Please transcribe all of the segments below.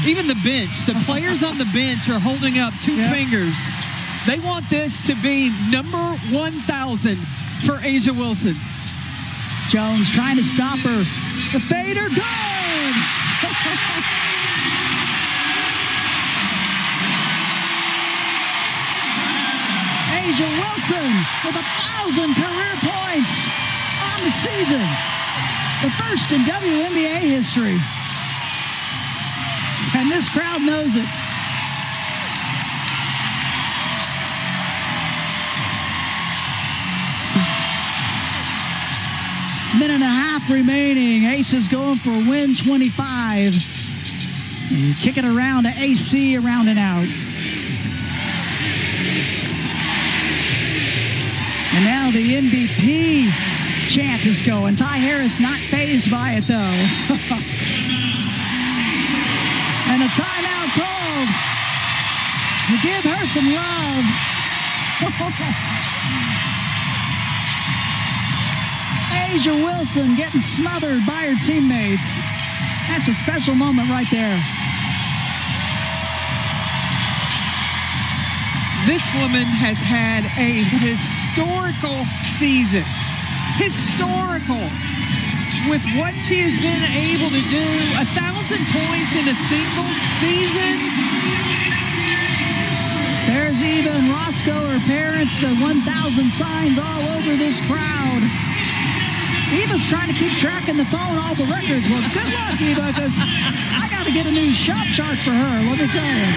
Even the bench, the players on the bench are holding up two fingers. They want this to be number 1,000 for A'ja Wilson. Jones trying to stop her. The fader, good! A'ja Wilson with 1,000 career points on the season. The first in WNBA history. And this crowd knows it. Minute and a half remaining. Aces going for a win, 25. And kick it around to AC, around and out. And now the MVP chant is going. Ty Harris not fazed by it, though. And a timeout called to give her some love. A'ja Wilson getting smothered by her teammates. That's a special moment right there. This woman has had a historical season. Historical. With what she has been able to do, 1,000 points in a single season. There's even Roscoe, her parents, the 1,000 signs all over this crowd. Eva's trying to keep track in the phone all the records. Well, good luck, Eva, because I got to get a new shot chart for her, let me tell you.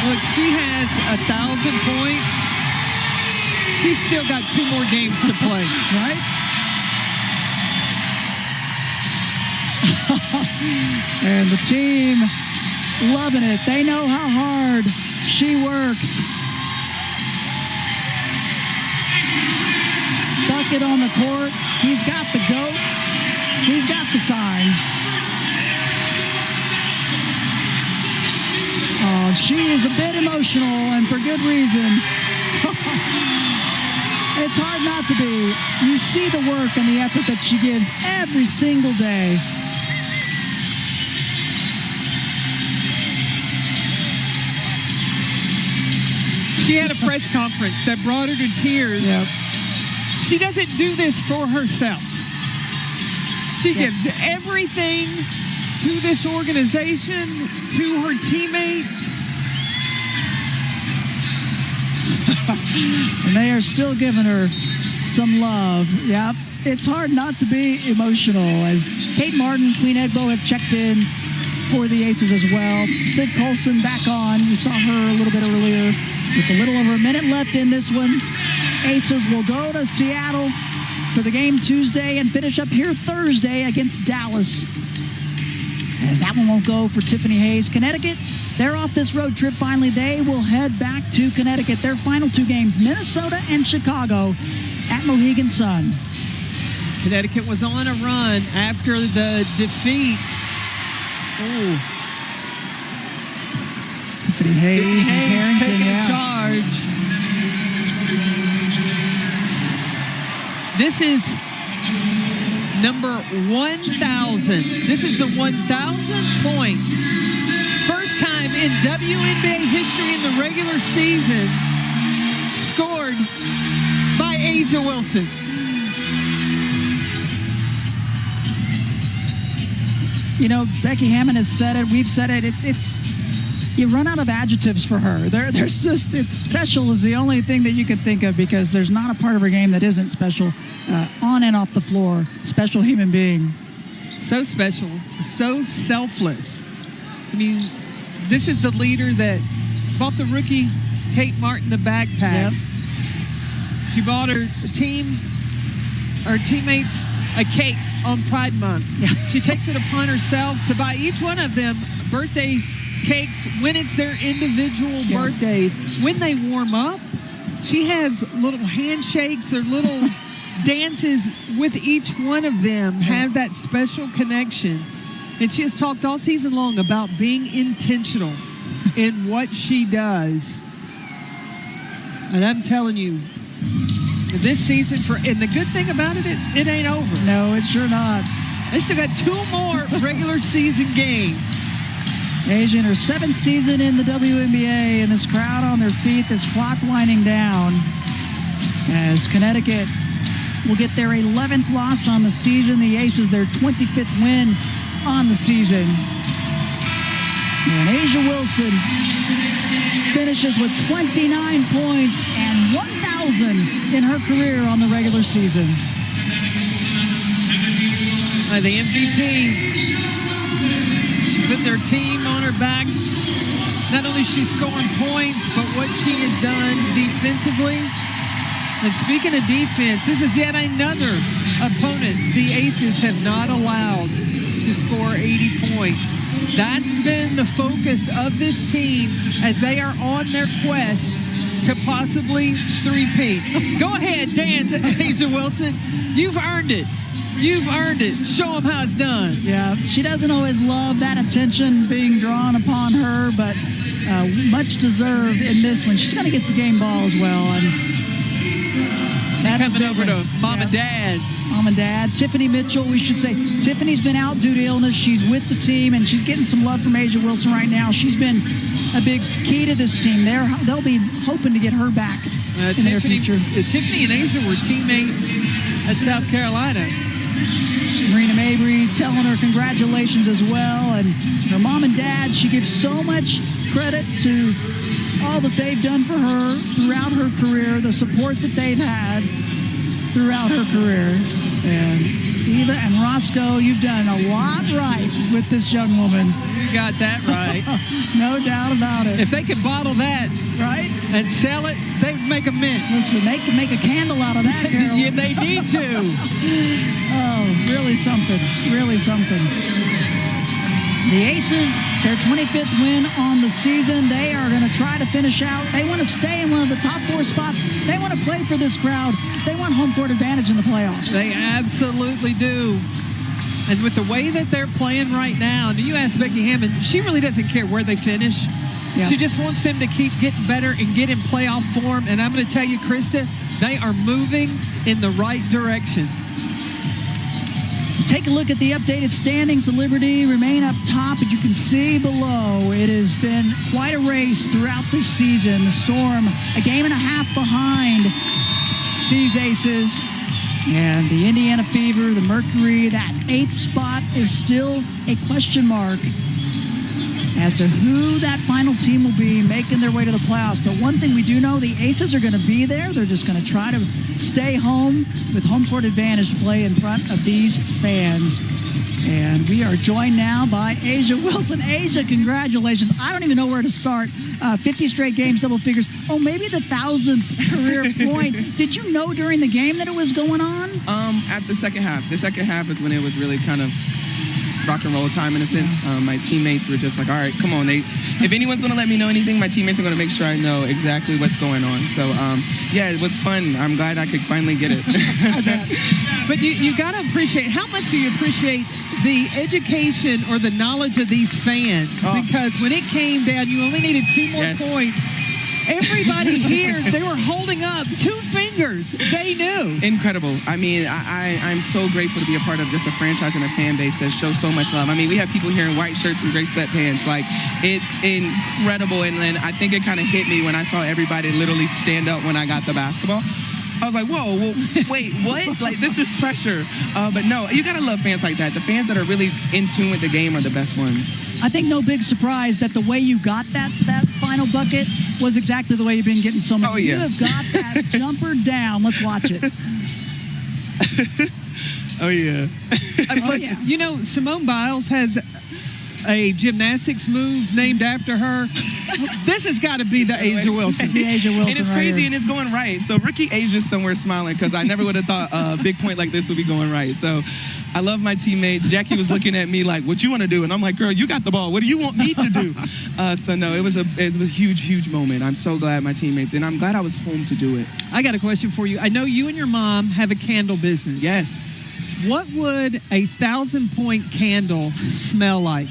Look, she has 1,000 points. She's still got 2 more games to play. Right? And the team loving it. They know how hard she works. Bucket on the court. He's got the goat. He's got the sign. Oh, she is a bit emotional, and for good reason. It's hard not to be. You see the work and the effort that she gives every single day. She had a press conference that brought her to tears. Yep. She doesn't do this for herself. She gives everything to this organization, to her teammates. And they are still giving her some love. Yep. It's hard not to be emotional, as Kate Martin, Queen Egbo have checked in for the Aces as well. Sid Colson back on. We saw her a little bit earlier with a little over a minute left in this one. Aces will go to Seattle for the game Tuesday and finish up here Thursday against Dallas. As that one won't go for Tiffany Hayes. Connecticut, they're off this road trip finally. They will head back to Connecticut. Their final 2 games, Minnesota and Chicago at Mohegan Sun. Connecticut was on a run after the defeat. Oh. Tiffany Hayes and Carrington, taking charge. This is number 1,000. This is the 1,000th point. First time in WNBA history in the regular season scored by A'ja Wilson. You know, Becky Hammond has said it. We've said it. It's you run out of adjectives for her. There's just, it's special is the only thing that you could think of, because there's not a part of her game that isn't special. On and off the floor, special human being. So special, so selfless. I mean, this is the leader that bought the rookie Kate Martin the backpack. Yep. She bought her teammates a cake on Pride Month. Yeah. She takes it upon herself to buy each one of them birthday cakes when it's their individual birthdays. When they warm up, she has little handshakes or little dances with each one of them, have that special connection. And she has talked all season long about being intentional in what she does. And I'm telling you, this season, and the good thing about it, it ain't over. No, it's sure not. They still got 2 more regular season games. Asia in her 7th season in the WNBA, and this crowd on their feet, this clock winding down as Connecticut will get their 11th loss on the season. The Aces, their 25th win on the season. And Asia Wilson finishes with 29 points and 1,000 in her career on the regular season. The MVP. She put their team on her back. Not only is she scoring points, but what she has done defensively. And speaking of defense, this is yet another opponent the Aces have not allowed to score 80 points. That's been the focus of this team as they are on their quest to possibly three-peat. Go ahead, dance, Asia Wilson. You've earned it. You've earned it. Show them how it's done. Yeah, she doesn't always love that attention being drawn upon her, but much deserved in this one. She's going to get the game ball as well. And that's coming over to Mom and Dad. Mom and Dad. Tiffany Mitchell, we should say. Tiffany's been out due to illness. She's with the team, and she's getting some love from Asia Wilson right now. She's been a big key to this team. They'll be hoping to get her back in their future. Tiffany and Asia were teammates at South Carolina. Marina Mabry telling her congratulations as well. And her mom and dad, she gives so much credit to all that they've done for her throughout her career, the support that they've had throughout her career. And Eva and Roscoe, you've done a lot right with this young woman. You got that right. No doubt about it. If they could bottle that right and sell it, they'd make a mint. Listen, they can make a candle out of that, Carol. Yeah, they need to. Oh, really something. Really something. The Aces, their 25th win on the season. They are going to try to finish out. They want to stay in one of the top 4 spots. They want to play for this crowd. They want home court advantage in the playoffs. They absolutely do. And with the way that they're playing right now, and you ask Becky Hammond, she really doesn't care where they finish. Yeah. She just wants them to keep getting better and get in playoff form. And I'm going to tell you, Krista, they are moving in the right direction. Take a look at the updated standings. The Liberty remain up top, and you can see below it has been quite a race throughout this season. The Storm, a game and a half behind these Aces. And the Indiana Fever, the Mercury, that 8th spot is still a question mark as to who that final team will be making their way to the playoffs. But one thing we do know, the Aces are going to be there. They're just going to try to stay home with home court advantage to play in front of these fans. And we are joined now by Asia Wilson. Asia, congratulations. I don't even know where to start. 50 straight games, double figures. Oh, maybe the 1,000th career point. Did you know during the game that it was going on? At the second half. The second half is when it was really kind of rock and roll time in a sense. My teammates were just like, all right, come on. If anyone's going to let me know anything, my teammates are going to make sure I know exactly what's going on. So, yeah, it was fun. I'm glad I could finally get it. But you got to appreciate, how much do you appreciate the education or the knowledge of these fans? Because when it came down, you only needed 2 more points. Everybody here, they were holding up 2 fingers. They knew. Incredible. I mean, I'm so grateful to be a part of just a franchise and a fan base that shows so much love. I mean, we have people here in white shirts and gray sweatpants. Like, it's incredible. And then I think it kind of hit me when I saw everybody literally stand up when I got the basketball. I was like, whoa, wait, what? Like, this is pressure. But no, you got to love fans like that. The fans that are really in tune with the game are the best ones. I think no big surprise that the way you got that final bucket was exactly the way you've been getting so many. Oh, yeah. You have got that jumper down. Let's watch it. Oh, yeah. But, you know, Simone Biles has a gymnastics move named after her. This has got to be the Asia Wilson. The Asia Wilson. And it's crazy, and it's going right. So Ricky Asia's somewhere smiling because I never would have thought a big point like this would be going right. So I love my teammates. Jackie was looking at me like, what you want to do? And I'm like, girl, you got the ball. What do you want me to do? So no, it was a huge, huge moment. I'm so glad my teammates, and I'm glad I was home to do it. I got a question for you. I know you and your mom have a candle business. Yes. What would a 1,000-point candle smell like?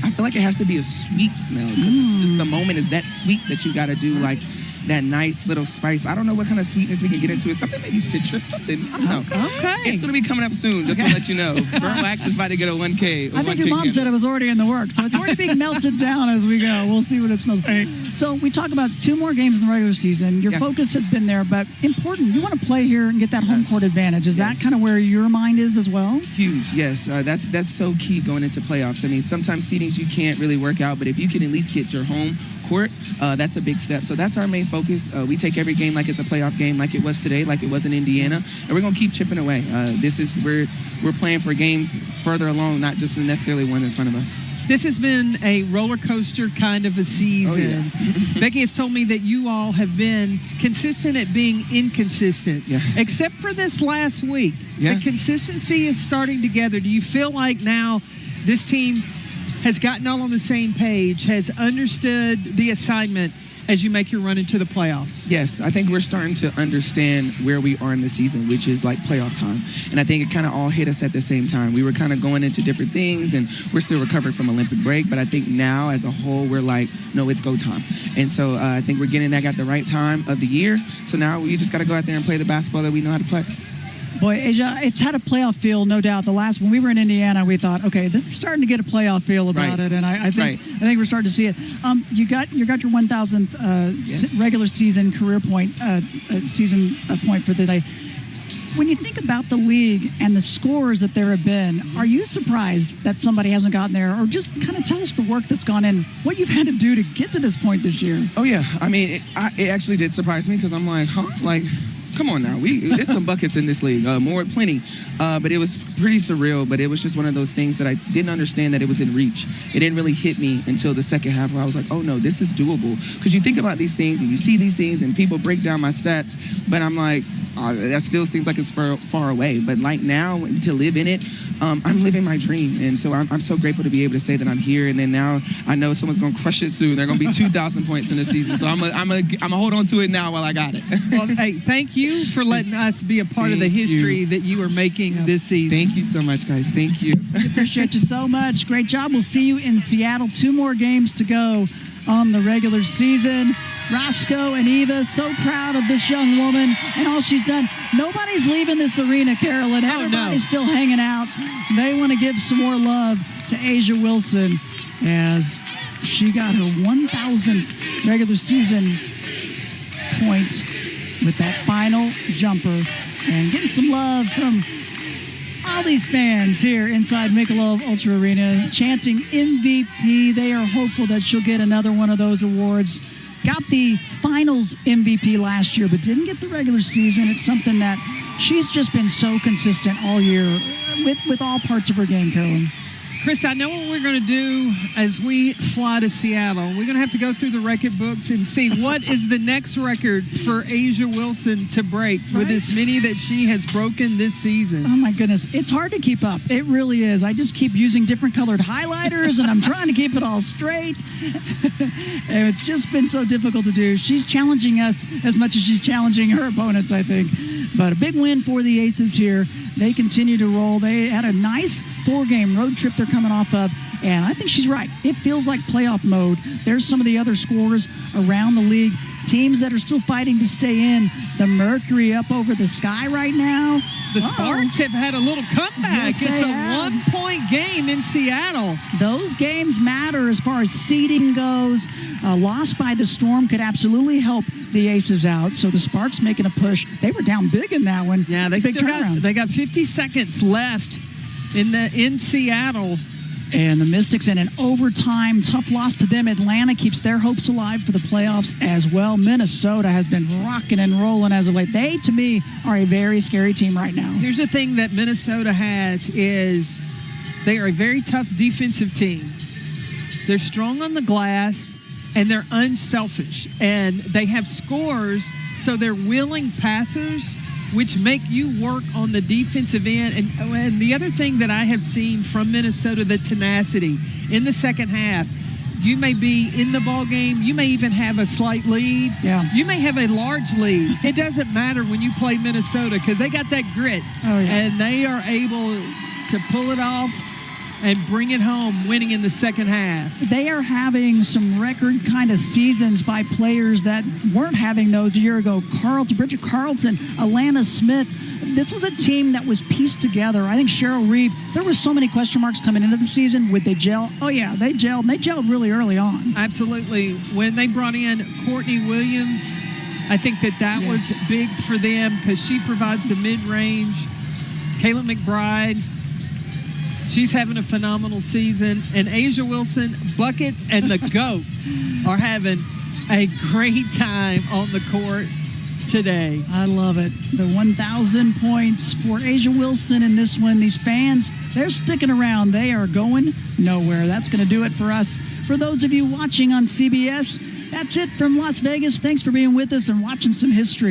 I feel like it has to be a sweet smell because it's just the moment is that sweet that you got to do. Like, that nice little spice. I don't know what kind of sweetness we can get into it. Something maybe citrus, something. I don't know. Okay. It's going to be coming up soon, just to let you know. Burnt Wax is about to get a 1K. I think your mom said it was already in the works, so it's already being melted down as we go. We'll see what it smells like. So we talk about 2 more games in the regular season. Your focus has been there, but important, you want to play here and get that home court advantage. Is that kind of where your mind is as well? Huge, yes. That's so key going into playoffs. I mean, sometimes seedings you can't really work out, but if you can at least get your home court, that's a big step. So that's our main focus. We take every game like it's a playoff game, like it was today, like it was in Indiana, and we're going to keep chipping away. We're playing for games further along, not just necessarily one in front of us. This has been a roller coaster kind of a season. Oh, yeah. Becky has told me that you all have been consistent at being inconsistent, except for this last week. Yeah. The consistency is starting together. Do you feel like now this team has gotten all on the same page, has understood the assignment as you make your run into the playoffs? Yes, I think we're starting to understand where we are in the season, which is like playoff time. And I think it kind of all hit us at the same time. We were kind of going into different things, and we're still recovering from Olympic break. But I think now, as a whole, we're like, no, it's go time. And so I think we're getting that at the right time of the year. So now we just got to go out there and play the basketball that we know how to play. Boy, Asia, it's had a playoff feel, no doubt. When we were in Indiana, we thought, okay, this is starting to get a playoff feel about it, and I think we're starting to see it. You got your 1,000th regular season career point, season point for the day. When you think about the league and the scores that there have been, are you surprised that somebody hasn't gotten there? Or just kind of tell us the work that's gone in, what you've had to do to get to this point this year. Oh, yeah. I mean, it actually did surprise me because I'm like, come on now. There's some buckets in this league, plenty. But it was pretty surreal. But it was just one of those things that I didn't understand that it was in reach. It didn't really hit me until the second half where I was like, oh no, this is doable. Because you think about these things and you see these things and people break down my stats, but I'm like, that still seems like it's far away. But like now, to live in it, I'm living my dream. And so I'm so grateful to be able to say that I'm here. And then now I know someone's going to crush it soon. They're going to be 2,000 points in the season. So I'm gonna hold on to it now while I got it. Well, hey, thank you for letting us be a part of the history that you are making this season. Thank you so much, guys. Thank you. We appreciate you so much. Great job. We'll see you in Seattle. 2 more games to go on the regular season. Roscoe and Eva, so proud of this young woman and all she's done. Nobody's leaving this arena, Carolyn. Everybody's still hanging out. They want to give some more love to Asia Wilson as she got her 1,000th regular season point with that final jumper, and getting some love from all these fans here inside Michelob Ultra Arena chanting MVP. They are hopeful that she'll get another one of those awards. Got the finals MVP last year, but didn't get the regular season. It's something that she's just been so consistent all year with all parts of her game, Carolyn. Chris, I know what we're going to do as we fly to Seattle. We're going to have to go through the record books and see what is the next record for Asia Wilson to break with as many that she has broken this season. Oh, my goodness. It's hard to keep up. It really is. I just keep using different colored highlighters, and I'm trying to keep it all straight. And it's just been so difficult to do. She's challenging us as much as she's challenging her opponents, I think. But a big win for the Aces here. They continue to roll. They had a nice 4-game road trip they're coming off of, and I think she's right. It feels like playoff mode. There's some of the other scores around the league. Teams that are still fighting to stay in. The Mercury up over the Sky right now. The Sparks have had a little comeback. Yes, it's a 1-point game in Seattle. Those games matter as far as seeding goes. A loss by the Storm could absolutely help the Aces out. So the Sparks making a push. They were down big in that one. Yeah, they got 50 seconds left in Seattle. And the Mystics in an overtime tough loss to them. Atlanta keeps their hopes alive for the playoffs as well. Minnesota has been rocking and rolling as of late. They, to me, are a very scary team right now. Here's the thing that Minnesota has is they are a very tough defensive team. They're strong on the glass, and they're unselfish. And they have scores, so they're willing passers, which make you work on the defensive end. And the other thing that I have seen from Minnesota, the tenacity in the second half. You may be in the ball game. You may even have a slight lead. Yeah. You may have a large lead. It doesn't matter when you play Minnesota because they got that grit. Oh, yeah. And they are able to pull it off. and bring it home, winning in the second half. They are having some record kind of seasons by players that weren't having those a year ago. Bridget Carlton, Alana Smith. This was a team that was pieced together. I think Cheryl Reeve, there were so many question marks coming into the season. Would they gel? Oh, yeah, they gelled. And they gelled really early on. Absolutely. When they brought in Courtney Williams, I think that was big for them because she provides the mid-range. Kayla McBride, she's having a phenomenal season. And Asia Wilson, Buckets, and the GOAT are having a great time on the court today. I love it. The 1,000 points for Asia Wilson in this one. These fans, they're sticking around. They are going nowhere. That's going to do it for us. For those of you watching on CBS, that's it from Las Vegas. Thanks for being with us and watching some history.